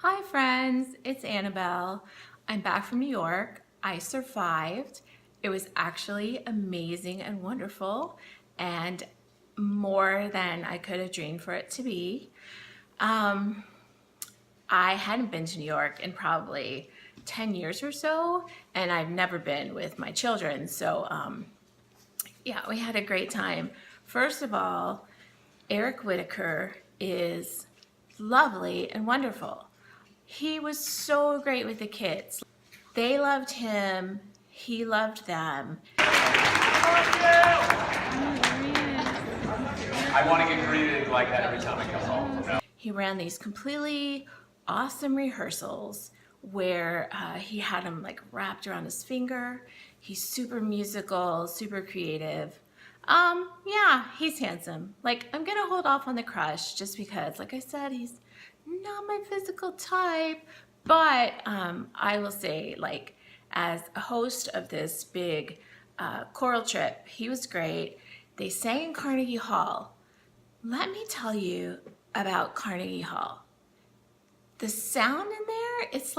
Hi friends, it's Annabelle. I'm back from New York. I survived. It was actually amazing and wonderful and more than I could have dreamed for it to be. Um, I hadn't been to New York in probably 10 years or so, and I've never been with my children. Yeah, we had a great time. First of all, Eric Whitacre is lovely and wonderful. He was so great with the kids. They loved him. He loved them. I want to get greeted like that every time I come home. He ran these completely awesome rehearsals where he had them like wrapped around his finger. He's super musical, super creative. Yeah, he's handsome. Like, I'm gonna hold off on the crush just because, like I said, he's not my physical type. But I will say, like, as a host of this big choral trip, he was great. They sang in Carnegie Hall. Let me tell you about Carnegie Hall. The sound in there, it's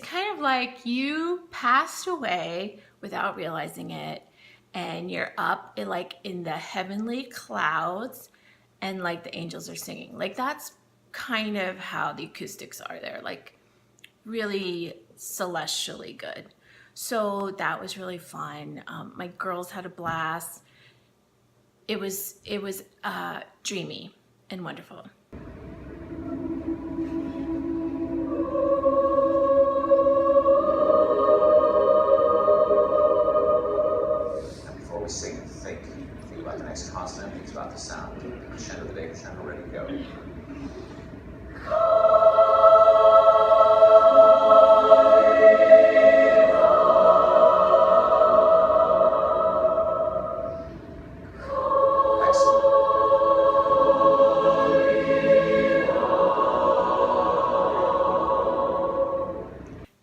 kind of like you passed away without realizing it, and you're up in the heavenly clouds, and like the angels are singing. Like, that's kind of how the acoustics are there, like really celestially good. So that was really fun. My girls had a blast. It was dreamy and wonderful. And before we sing and think about the next consonant, think about the sound. Crescendo today, crescendo ready to go.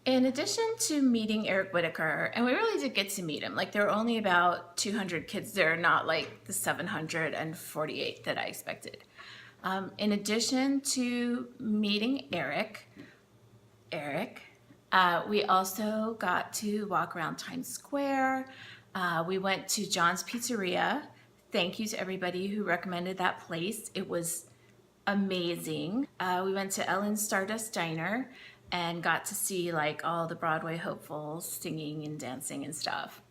In addition to meeting Eric Whitacre, and we really did get to meet him, like there were only about 200 kids there, not like the 748 that I expected. In addition to meeting Eric, we also got to walk around Times Square. We went to John's Pizzeria. Thank you to everybody who recommended that place. It was amazing. We went to Ellen's Stardust Diner and got to see like all the Broadway hopefuls singing and dancing and stuff.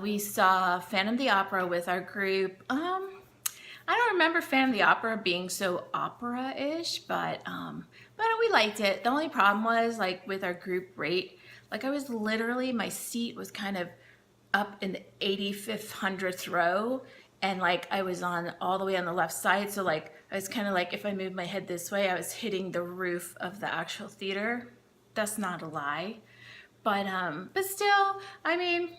We saw Phantom of the Opera with our group. I don't remember Phantom of the Opera being so opera-ish, but we liked it. The only problem was like with our group rate, like I was literally, my seat was kind of up in the 85th, 100th row, and like I was on all the way on the left side, so like I was kind of like, if I moved my head this way, I was hitting the roof of the actual theater. That's not a lie, but still, I mean,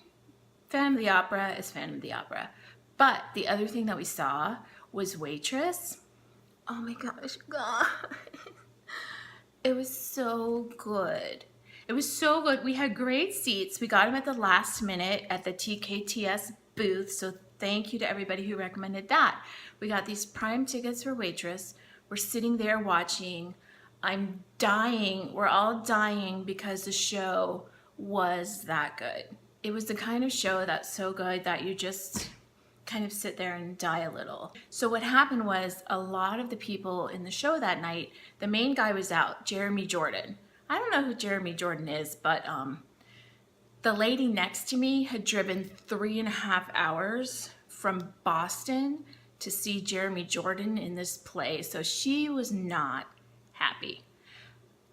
Phantom of the Opera is Phantom of the Opera. But the other thing that we saw was Waitress. Oh my gosh, God. It was so good. It was so good. We had great seats. We got them at the last minute at the TKTS booth, so thank you to everybody who recommended that. We got these prime tickets for Waitress. We're sitting there watching. I'm dying. We're all dying because the show was that good. It was the kind of show that's so good that you just kind of sit there and die a little. So what happened was, a lot of the people in the show that night, the main guy was out, Jeremy Jordan. I don't know who Jeremy Jordan is, but the lady next to me had driven 3.5 hours from Boston to see Jeremy Jordan in this play, so she was not happy.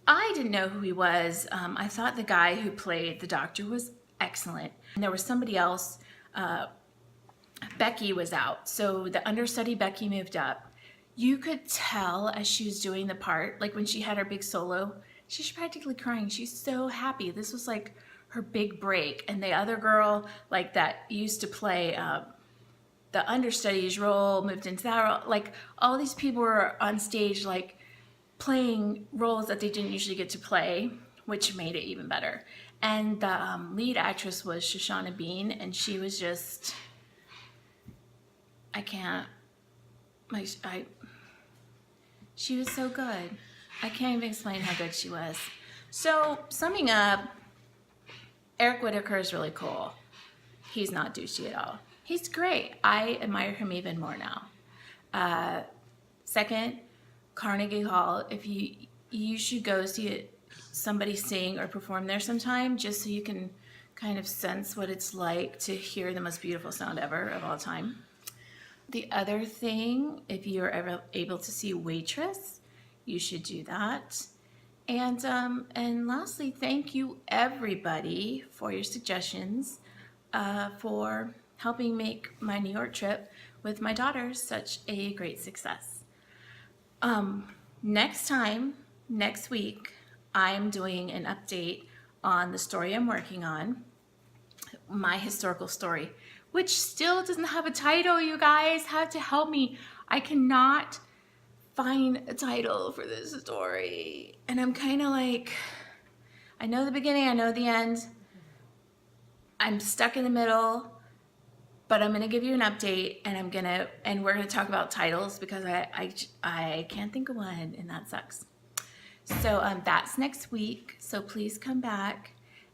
I didn't know who he was. I thought the guy who played the doctor was excellent. And there was somebody else, Becky was out, so the understudy Becky moved up. You could tell as she was doing the part, like when she had her big solo, she's practically crying. She's so happy. This was like her big break. And the other girl, like that used to play the understudy's role, moved into that role. Like all these people were on stage like playing roles that they didn't usually get to play, which made it even better. And the lead actress was Shoshana Bean, and she was just, she was so good. I can't even explain how good she was. So, summing up, Eric Whitacre is really cool. He's not douchey at all. He's great. I admire him even more now. Second, Carnegie Hall. If you should go see somebody sing or perform there sometime, just so you can kind of sense what it's like to hear the most beautiful sound ever of all time. The other thing, if you're ever able to see Waitress, you should do that. And lastly, thank you everybody for your suggestions, for helping make my New York trip with my daughters such a great success. Next week, I'm doing an update on the story I'm working on, my historical story, which still doesn't have a title. You guys have to help me. I cannot find a title for this story. And I'm kind of like, I know the beginning, I know the end. I'm stuck in the middle, but I'm going to give you an update, and we're going to talk about titles because I can't think of one, and that sucks. So that's next week. So please come back.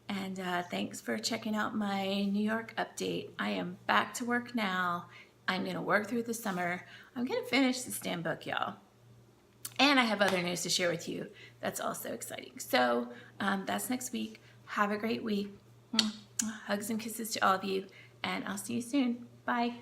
And thanks for checking out my New York update. I am back to work now. I'm going to work through the summer. I'm going to finish the STEM book, y'all. And I have other news to share with you that's also exciting. So that's next week. Have a great week. Hugs and kisses to all of you. And I'll see you soon. Bye.